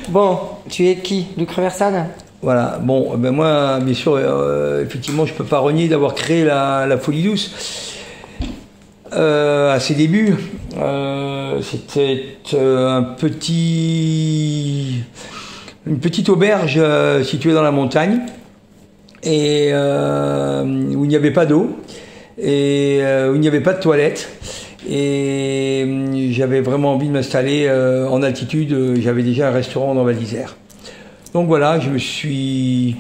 Bon, tu es qui? Luc Reversade? Voilà, bon, ben moi, bien sûr, effectivement, je ne peux pas renier d'avoir créé la Folie Douce. À ses débuts, c'était une petite auberge située dans la montagne et où il n'y avait pas d'eau et où il n'y avait pas de toilette. Et j'avais vraiment envie de m'installer en altitude. J'avais déjà un restaurant dans Val d'Isère. Donc voilà, je me suis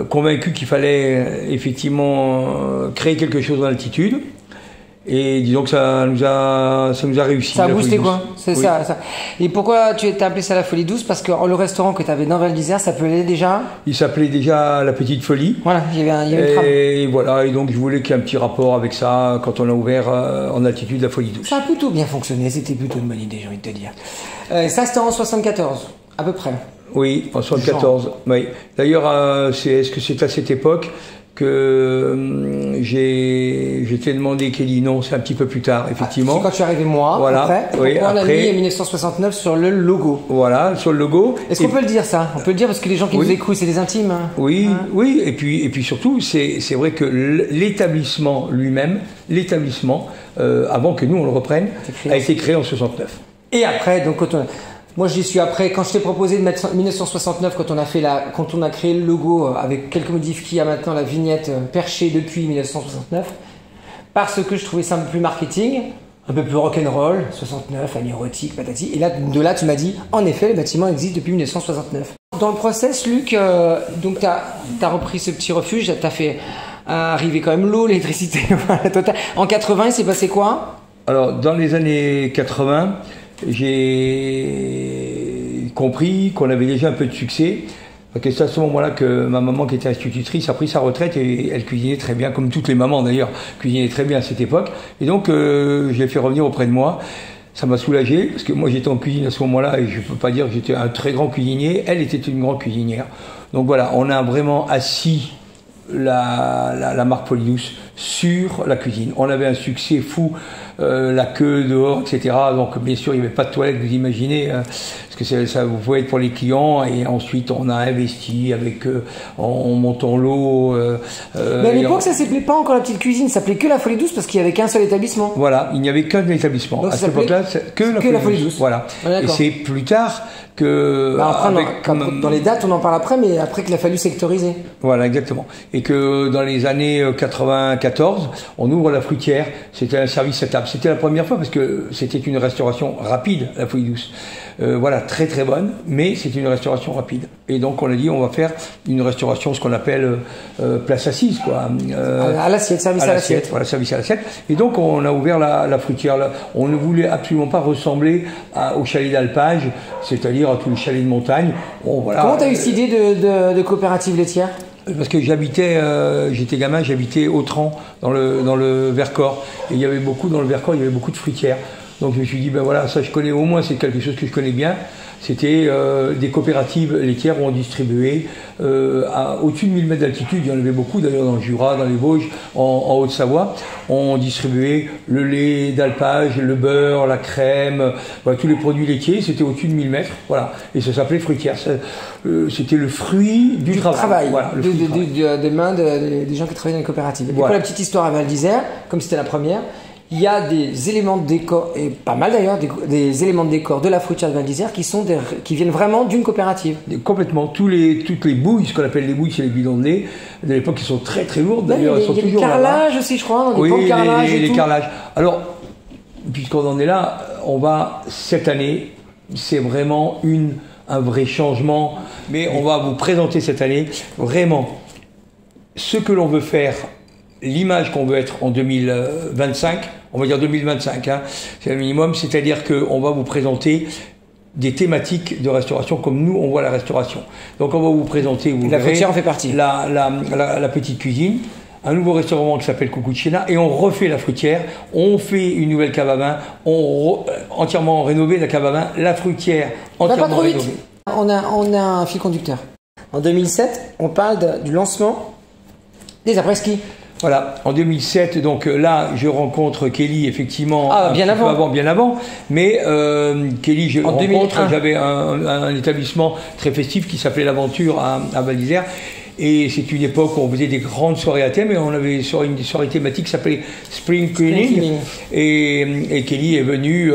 convaincu qu'il fallait effectivement créer quelque chose en altitude. Et disons que ça nous a réussi. Ça a boosté quoi? C'est oui. ça. Et pourquoi tu t'es appelé ça la Folie Douce? Parce que le restaurant que tu avais dans Val d'Isère s'appelait déjà? Il s'appelait déjà La Petite Folie. Voilà, il y avait une trame. Et voilà, et donc je voulais qu'il y ait un petit rapport avec ça quand on a ouvert en altitude la Folie Douce. Ça a plutôt bien fonctionné, c'était plutôt une bonne idée, j'ai envie de te dire. Ça c'était en 74, à peu près. Oui, en 74. Oui. D'ailleurs, est-ce que c'est à cette époque que je t'ai demandé, Kelly? Non, c'est un petit peu plus tard, effectivement. C'est quand tu es arrivé moi, voilà. Après. Oui, on l'a mis en 1969 sur le logo. Voilà, sur le logo. Est-ce qu'on peut le dire ça? On peut le dire parce que les gens qui nous écoutent, c'est des intimes. Oui, oui. Et puis surtout, c'est vrai que l'établissement lui-même, avant que nous on le reprenne, a été créé en 69. Et après, donc moi j'y suis après, quand je t'ai proposé de mettre 1969, quand on a créé le logo avec quelques modifs qui a maintenant la vignette perchée depuis 1969, parce que je trouvais ça un peu plus marketing, un peu plus rock'n'roll, 69, érotique, patati. Et là, de là, tu m'as dit, en effet, le bâtiment existe depuis 1969. Dans le process, Luc, donc tu as repris ce petit refuge, tu as fait arriver quand même l'eau, l'électricité, la totale. En 80, il s'est passé quoi? Alors, dans les années 80, j'ai compris qu'on avait déjà un peu de succès. Parce que c'est à ce moment-là que ma maman, qui était institutrice, a pris sa retraite et elle cuisinait très bien, comme toutes les mamans d'ailleurs, cuisinaient très bien à cette époque. Et donc, je l'ai fait revenir auprès de moi. Ça m'a soulagé, parce que moi j'étais en cuisine à ce moment-là et je ne peux pas dire que j'étais un très grand cuisinier. Elle était une grande cuisinière. Donc voilà, on a vraiment assis la marque Folie Douce sur la cuisine. On avait un succès fou, la queue dehors, etc. Donc bien sûr, il n'y avait pas de toilette, vous imaginez, parce que ça vous pouvez être pour les clients. Et ensuite, on a investi avec en montant l'eau. Mais à l'époque, ça s'appelait pas encore la petite cuisine, ça s'appelait que la Folie Douce parce qu'il n'y avait qu'un seul établissement. Voilà, il n'y avait qu'un établissement. Donc, à cette époque-là, que la Folie Douce. Voilà. Ah, et c'est plus tard que dans les dates, on en parle après, mais après qu'il a fallu sectoriser. Voilà, exactement. Et que dans les années 94, on ouvre la fruitière. C'était un service à table. C'était la première fois parce que c'était une restauration rapide, la Folie Douce. Voilà, très très bonne, mais c'était une restauration rapide. Et donc on a dit, on va faire une restauration, ce qu'on appelle place assise, quoi. À l'assiette, service à l'assiette. Voilà, service à l'assiette. Et donc on a ouvert la fruitière. On ne voulait absolument pas ressembler au chalet d'alpage, c'est-à-dire à tous les chalets de montagne. Bon, voilà. Comment tu as eu cette idée de coopérative laitière? Parce que j'étais gamin, j'habitais Autran, dans le Vercors. Et il y avait beaucoup, dans le Vercors, il y avait beaucoup de fruitières. Donc je me suis dit, ben voilà, ça je connais au moins, c'est quelque chose que je connais bien. C'était des coopératives laitières où on distribuait au-dessus de 1000 mètres d'altitude, il y en avait beaucoup d'ailleurs dans le Jura, dans les Vosges, en Haute-Savoie. On distribuait le lait d'alpage, le beurre, la crème, voilà, tous les produits laitiers, c'était au-dessus de 1000 mètres. Voilà. Et ça s'appelait fruitière. C'était le fruit du travail. Voilà, des mains des gens qui travaillaient dans les coopératives. Et pour la petite histoire à Val d'Isère, comme c'était la première, il y a des éléments de décor, et pas mal d'ailleurs, des éléments de décor de la fruitière de Val d'Isère qui viennent vraiment d'une coopérative. Complètement. Toutes les bouilles, ce qu'on appelle les bouilles, c'est les bidons de lait. De l'époque, qui sont très très lourdes. D'ailleurs, elles sont toujours là. Il y a des carrelages aussi, je crois, dans des pots de carrelage. Oui, les carrelages. Alors, puisqu'on en est là, on va, cette année, c'est vraiment un vrai changement. Mais on va vous présenter cette année, vraiment, ce que l'on veut faire, l'image qu'on veut être en 2025, on va dire 2025, hein, c'est le minimum, c'est-à-dire qu'on va vous présenter des thématiques de restauration comme nous on voit la restauration. Donc on va vous présenter, vous la fruitière en fait partie, la petite cuisine, un nouveau restaurant qui s'appelle Cucucina, et on refait la fruitière, on fait une nouvelle cave à vin, entièrement rénovée la cave à vin, la fruitière entièrement rénovée. On a un fil conducteur. En 2007, on parle du lancement des après-ski. Voilà, en 2007, donc là, je rencontre Kelly, effectivement, bien avant. Mais Kelly, je le en rencontre, 2001. j'avais un établissement très festif qui s'appelait l'Aventure à Val d'Isère. Et c'est une époque où on faisait des grandes soirées à thème, et on avait une soirée thématique qui s'appelait Spring Cleaning. Et Kelly est venue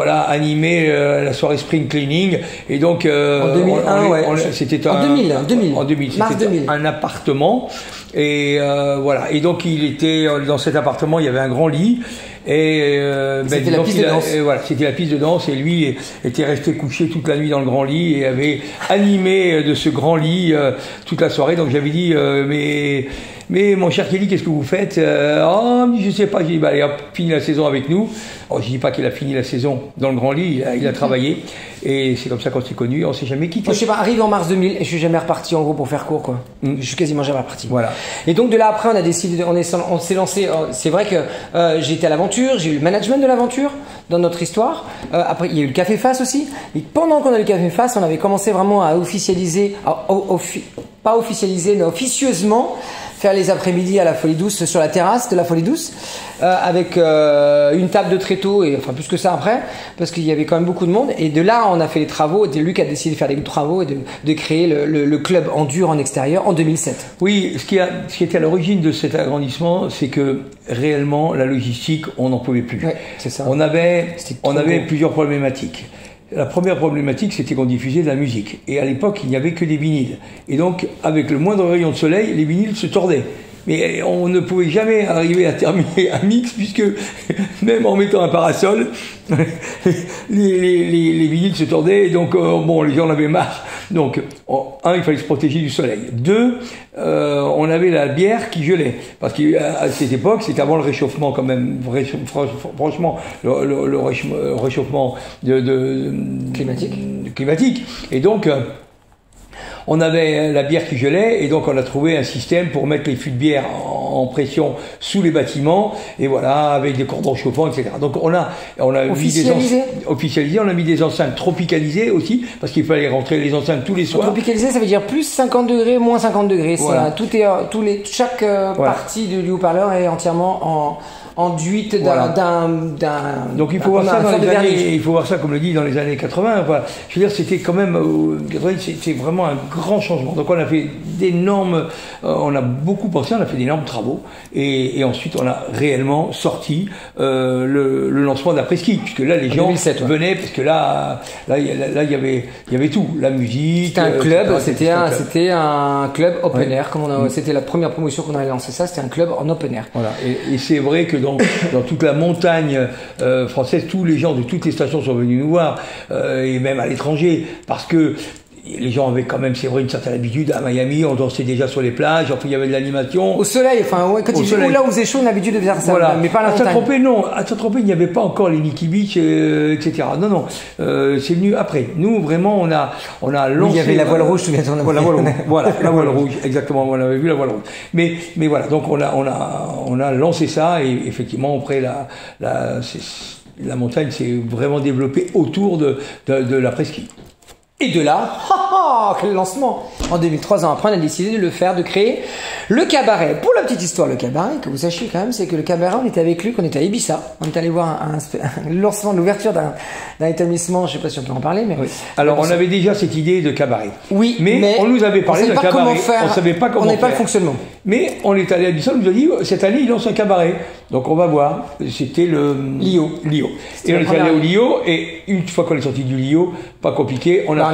animer la soirée Spring Cleaning. Et donc, en 2001, c'était en 2000, mars c'était 2000. un appartement. Et voilà. Et donc, il était dans cet appartement, il y avait un grand lit. Et c'était la piste de danse. Voilà, c'était la piste de danse, et lui était resté couché toute la nuit dans le grand lit et avait animé de ce grand lit toute la soirée. Donc j'avais dit mais mon cher Kelly, qu'est-ce que vous faites? Je sais pas. J'ai dit allez, hop, fini la saison avec nous. Alors, je dis pas qu'il a fini la saison dans le grand lit, il a travaillé, et c'est comme ça qu'on s'est connus, on s'est jamais quitté. Moi, je sais pas, arrive en mars 2000 et je suis jamais reparti, en gros, pour faire court, quoi. Je suis quasiment jamais reparti. Voilà. Et donc de là après, on a décidé, on s'est lancé. C'est vrai que j'ai été à l'aventure, j'ai eu le management de l'aventure dans notre histoire. Après, il y a eu le Café Face aussi. Et pendant qu'on a eu le Café Face, on avait commencé vraiment à officialiser, pas officialiser, mais officieusement, faire les après-midi à la Folie Douce, sur la terrasse de la Folie Douce, avec une table de tréteaux, et enfin plus que ça après, parce qu'il y avait quand même beaucoup de monde. Et de là, on a fait les travaux. Et Luc a décidé de faire des travaux et de créer le club en dur en extérieur en 2007. Oui, ce qui était à l'origine de cet agrandissement, c'est que réellement la logistique, on n'en pouvait plus. Ouais, c'est ça. On avait plusieurs problématiques. La première problématique, c'était qu'on diffusait de la musique. Et à l'époque, il n'y avait que des vinyles. Et donc, avec le moindre rayon de soleil, les vinyles se tordaient. Mais on ne pouvait jamais arriver à terminer un mix, puisque même en mettant un parasol, les vinyles se tordaient. Et donc, les gens en avaient marre. Donc, il fallait se protéger du soleil. 2, on avait la bière qui gelait. Parce qu'à cette époque, c'était avant le réchauffement quand même. Franchement, le réchauffement climatique. Et donc, on avait la bière qui gelait, et donc on a trouvé un système pour mettre les fûts de bière en pression sous les bâtiments, et voilà, avec des cordons chauffants, etc. Donc on a officialisé, on a mis des enceintes tropicalisées aussi, parce qu'il fallait rentrer les enceintes tous les soirs. Tropicalisé, ça veut dire plus 50 degrés, moins 50 degrés. Voilà. Chaque partie du haut-parleur est entièrement enduite Donc il faut voir ça il faut voir ça, comme le dit, dans les années 80. Voilà. Je veux dire, c'était quand même, c'est vraiment un grand changement. Donc on a fait d'énormes, on a beaucoup pensé, on a fait d'énormes travaux, et ensuite on a réellement sorti le lancement d'après-ski, puisque là les gens 2007, venaient, parce que là il y avait tout, la musique. C'était un club, c'était un club open air, c'était la première promotion qu'on avait lancé ça, c'était un club en open air. Voilà. Et c'est vrai que dans toute la montagne française, tous les gens de toutes les stations sont venus nous voir, et même à l'étranger, parce que les gens avaient quand même, c'est vrai, une certaine habitude. À Miami, on dansait déjà sur les plages, enfin il y avait de l'animation. Au soleil, là où vous êtes chaud, on a l'habitude de faire ça, voilà. Mais pas à la montagne. À Saint-Tropez, il n'y avait pas encore les Nikki Beach, etc. Non, c'est venu après. Nous, vraiment, on a lancé... Il y avait la voile rouge, souviens-toi. La voile rouge, voilà, la voile rouge, exactement, on avait vu la voile rouge. Mais voilà, donc on a lancé ça, et effectivement, après, la montagne s'est vraiment développée autour de l'après-ski. Et de là, quel lancement! En 2003 ans après, on a décidé de créer le cabaret. Pour la petite histoire, le cabaret, que vous sachiez quand même, c'est que le cabaret, on était avec Luc, on était à Ibiza. On est allé voir un lancement, l'ouverture d'un établissement, je sais pas si on peut en parler, mais... Oui. Alors, on avait déjà cette idée de cabaret. Oui, mais on nous avait parlé de cabaret. On savait pas comment faire. On n'avait pas le fonctionnement. Mais on est allé à Ibiza, on nous a dit, cette année, il lance un cabaret. Donc, on va voir. C'était le... Lio. Et on est allé au Lio, et une fois qu'on est sorti du Lio, pas compliqué, on a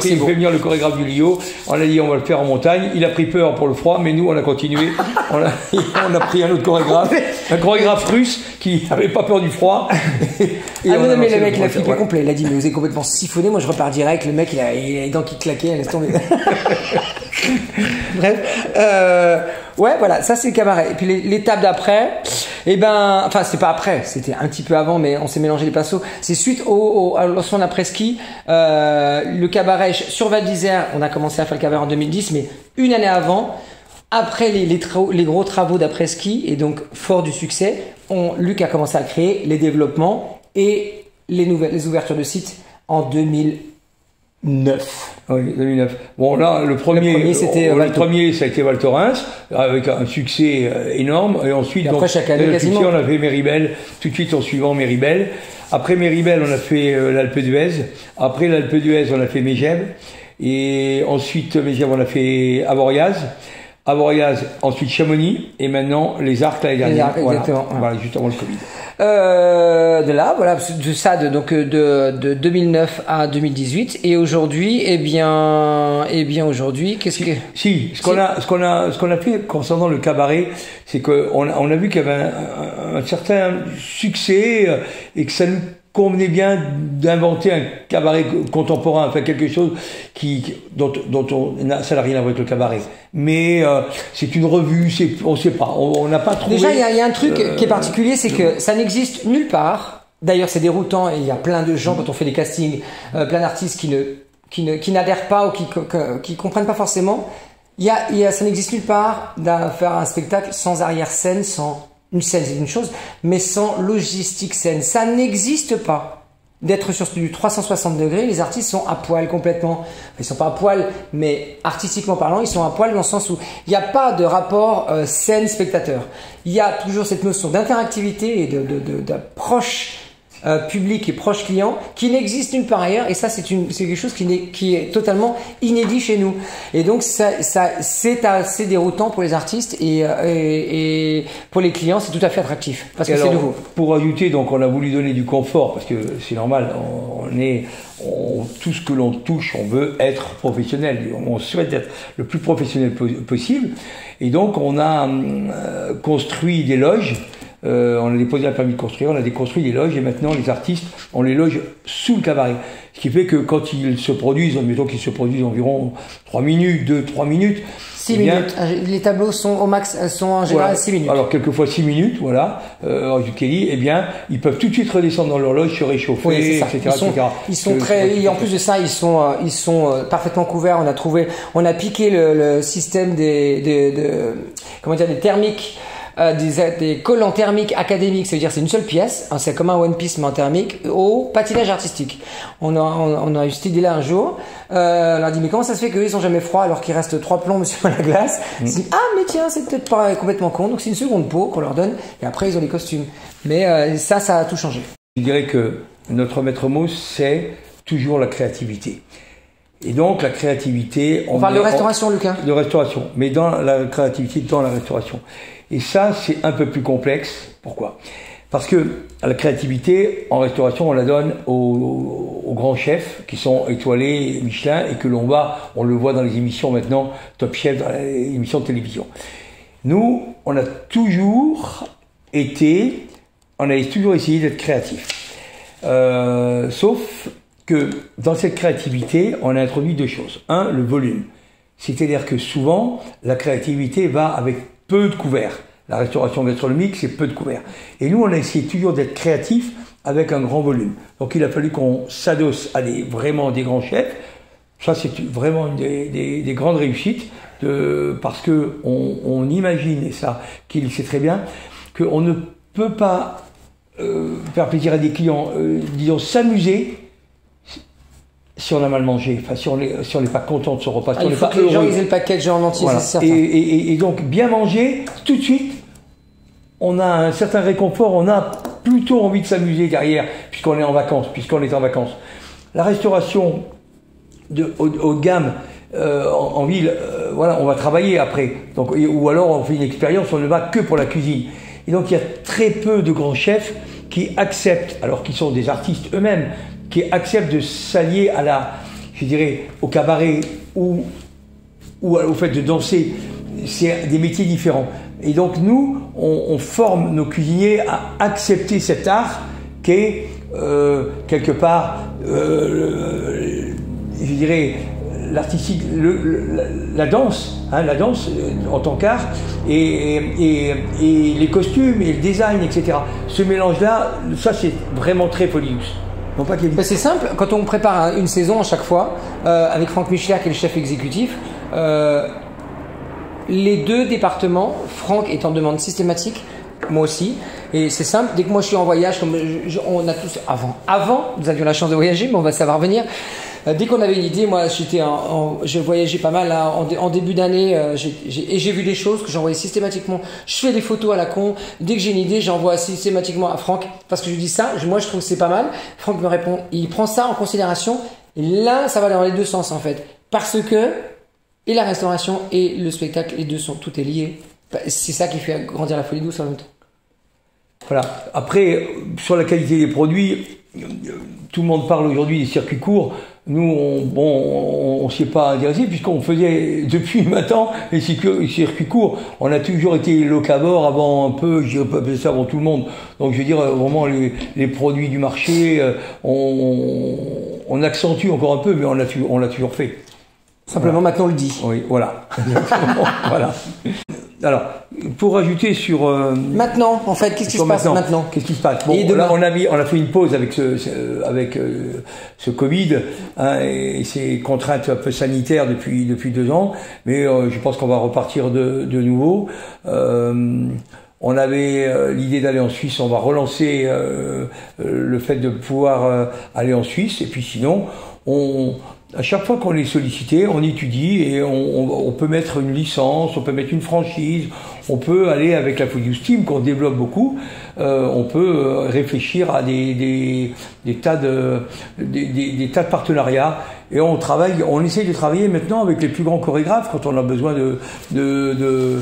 fait venir le chorégraphe du Lio, on a dit on va le faire en montagne, il a pris peur pour le froid, mais nous on a continué, on a pris un autre chorégraphe, un chorégraphe russe qui n'avait pas peur du froid. Mais le mec il a flippé complet, il a dit mais vous êtes complètement siphonné, moi je repars direct, le mec il a les dents qui claquaient, laisse tomber. Bref, ouais voilà, ça c'est le cabaret. Et puis l'étape d'après, enfin c'est pas après, c'était un petit peu avant, mais on s'est mélangé les pinceaux. C'est suite au lancement d'après-ski, le cabaret sur Val d'Isère, on a commencé à faire le cabaret en 2010, mais une année avant, après les gros travaux d'après-ski, et donc fort du succès, Luc a commencé à créer les développements et les ouvertures de sites en 2011. 2009. Oui, 2009. Bon, là, le premier ça a été Val Thorens, avec un succès énorme. Et ensuite, et après, donc, chaque année, quasiment. On a fait Méribel, tout de suite en suivant Méribel. Après Méribel, on a fait l'Alpe d'Huez. Après l'Alpe d'Huez, on a fait Megève. Et ensuite, Megève, on a fait Avoriaz. Avoriaz, ensuite Chamonix, et maintenant les Arcs l'année dernière. Exactement. Voilà, juste avant le Covid. De là, voilà, de ça, de 2009 à 2018, et aujourd'hui, aujourd'hui, qu'est-ce que... Ce qu'on a fait concernant le cabaret, c'est qu'on a vu qu'il y avait un certain succès, et que ça nous convenait bien d'inventer un cabaret contemporain, enfin quelque chose dont ça n'a rien à voir avec le cabaret. Mais c'est une revue, on sait pas, on n'a pas trouvé. Déjà, il y a un truc qui est particulier, c'est que ça n'existe nulle part. D'ailleurs, c'est déroutant, et il y a plein de gens quand on fait des castings, plein d'artistes qui n'adhèrent pas ou qui comprennent pas forcément. Ça n'existe nulle part de faire un spectacle sans arrière-scène, sans une scène, c'est une chose, mais sans logistique scène. Ça n'existe pas. D'être sur du 360 degrés, les artistes sont à poil complètement. Ils sont pas à poil, mais artistiquement parlant, ils sont à poil dans le sens où il n'y a pas de rapport scène-spectateur. Il y a toujours cette notion d'interactivité et d'approche public et proche client qui n'existe nulle part ailleurs, et ça c'est quelque chose qui est totalement inédit chez nous, et donc c'est assez déroutant pour les artistes et pour les clients c'est tout à fait attractif parce que c'est nouveau. Pour ajouter, donc on a voulu donner du confort parce que c'est normal, tout ce que l'on touche, on veut être professionnel, on souhaite être le plus professionnel possible, et donc on a construit des loges. On a déposé un permis de construire, on a déconstruit des loges, et maintenant les artistes, on les loge sous le cabaret. Ce qui fait que quand ils se produisent, admettons qu'ils se produisent environ 3 minutes, 2-3 minutes. 6 minutes. Les tableaux sont au max, sont en général 6 minutes. Alors quelquefois 6 minutes, voilà, du Kelly, eh bien, ils peuvent tout de suite redescendre dans leur loge, se réchauffer, oui, etc. Ils sont très, et en plus de ça, ils sont parfaitement couverts. On a piqué le système des thermiques. Des collants thermiques académiques, ça veut dire c'est une seule pièce, c'est comme un One Piece mais en thermique, au patinage artistique. On a eu cette idée-là un jour, on a dit mais comment ça se fait qu'eux ils sont jamais froids alors qu'il reste 3 plombs sur la glace. Ah mais tiens, c'est peut-être pas complètement con, donc c'est une seconde peau qu'on leur donne, et après ils ont les costumes. Mais ça a tout changé. Je dirais que notre maître mot, c'est toujours la créativité. Et donc la créativité... On parle de restauration, Lucas. De restauration, mais dans la créativité, dans la restauration. Et ça, c'est un peu plus complexe. Pourquoi ? Parce que la créativité, en restauration, on la donne aux grands chefs qui sont étoilés Michelin, et que on le voit dans les émissions maintenant, Top Chef, dans les émissions de télévision. Nous, on a toujours essayé d'être créatifs. Sauf que dans cette créativité, on a introduit 2 choses. Un, le volume. C'est-à-dire que souvent, la créativité va avec peu de couverts. La restauration gastronomique, c'est peu de couverts. Et nous, on a essayé toujours d'être créatifs avec un grand volume. Donc, il a fallu qu'on s'adosse à vraiment des grands chefs. Ça, c'est vraiment une des grandes réussites, parce que on imagine, et ça, qu'il sait très bien, qu'on ne peut pas faire plaisir à des clients, disons, s'amuser si on a mal mangé, enfin si on n'est pas content de son repas, si on n'est pas heureux. Les gens, ils aient le package en entier, voilà. C'est certain. Et donc, bien manger, tout de suite, on a un certain réconfort, on a plutôt envie de s'amuser derrière, puisqu'on est en vacances. La restauration haut de gamme en ville, voilà, on va travailler après. Donc, ou alors on fait une expérience, on ne va que pour la cuisine. Et donc, il y a très peu de grands chefs qui acceptent, alors qu'ils sont des artistes eux-mêmes, qui acceptent de s'allier au cabaret ou au fait de danser. C'est des métiers différents. Et donc nous, on forme nos cuisiniers à accepter cet art qui est quelque part, l'artistique, la danse en tant qu'art, et les costumes et le design, etc. Ce mélange-là, ça c'est vraiment très Polyus. C'est simple, quand on prépare une saison à chaque fois, avec Franck Michler qui est le chef exécutif, les 2 départements, Franck est en demande systématique, moi aussi, et c'est simple, dès que moi je suis en voyage, comme on a tous, avant nous avions la chance de voyager, mais on va savoir venir, Dès qu'on avait une idée, moi je voyageais pas mal là, en début d'année, j'ai vu des choses que j'envoyais systématiquement. Je fais des photos à la con. Dès que j'ai une idée, j'envoie systématiquement à Franck parce que je lui dis ça. Moi, je trouve que c'est pas mal. Franck me répond, il prend ça en considération. Et là, ça va dans les deux sens en fait, parce que et la restauration et le spectacle, les deux sont tout est lié. C'est ça qui fait grandir la Folie Douce en même temps. Voilà. Après, sur la qualité des produits, tout le monde parle aujourd'hui des circuits courts. Nous, on s'y est pas intéressé puisqu'on faisait depuis maintenant les circuits courts. On a toujours été locavore avant un peu, je dirais pas ça avant tout le monde. Donc je veux dire vraiment les produits du marché, on accentue encore un peu, mais on l'a toujours fait. Simplement maintenant on le dit. Oui, voilà. Voilà. Alors, pour rajouter sur maintenant, en fait, qu'est-ce qui se passe maintenant? Qu'est-ce qui se passe? Bon, là, on a fait une pause avec ce Covid hein, et ces contraintes un peu sanitaires depuis 2 ans, mais je pense qu'on va repartir de nouveau. On avait l'idée d'aller en Suisse, on va relancer le fait de pouvoir aller en Suisse, et puis sinon, à chaque fois qu'on est sollicité, on étudie et on peut mettre une licence, on peut mettre une franchise, on peut aller avec la Folie Douce Team qu'on développe beaucoup, on peut réfléchir à des tas de partenariats et on essaye de travailler maintenant avec les plus grands chorégraphes quand on a besoin de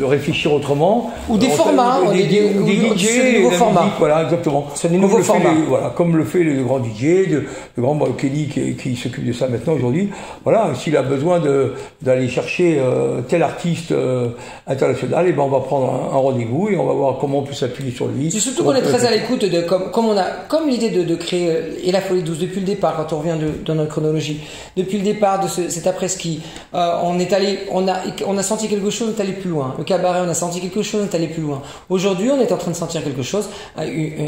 réfléchir autrement. Ou des formats, des DJ, nouveaux formats. Musique, voilà, exactement. C'est des nouveaux formats. Voilà, comme le fait le grand DJ, le grand Kelly qui s'occupe de ça maintenant aujourd'hui. Voilà, s'il a besoin d'aller chercher tel artiste international, et ben on va prendre un rendez-vous et on va voir comment on peut s'appuyer sur lui. C'est surtout qu'on est très à l'écoute de comme l'idée de créer et la Folie Douce depuis le départ, quand on revient dans notre chronologie, depuis le départ de cet après-ski, on a senti quelque chose, on est allé plus loin. Le cabaret, on a senti quelque chose, on est allé plus loin. Aujourd'hui, on est en train de sentir quelque chose,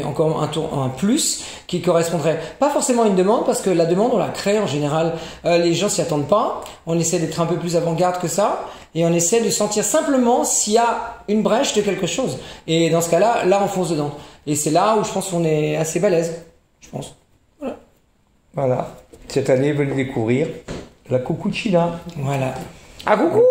encore un plus qui correspondrait pas forcément à une demande, parce que la demande on la crée en général, les gens s'y attendent pas. On essaie d'être un peu plus avant-garde que ça. Et on essaie de sentir simplement s'il y a une brèche de quelque chose. Et dans ce cas-là, on fonce dedans. Et c'est là où je pense qu'on est assez balèze. Je pense. Voilà. Cette année, venez découvrir la Cucuccina. Voilà. À coucou!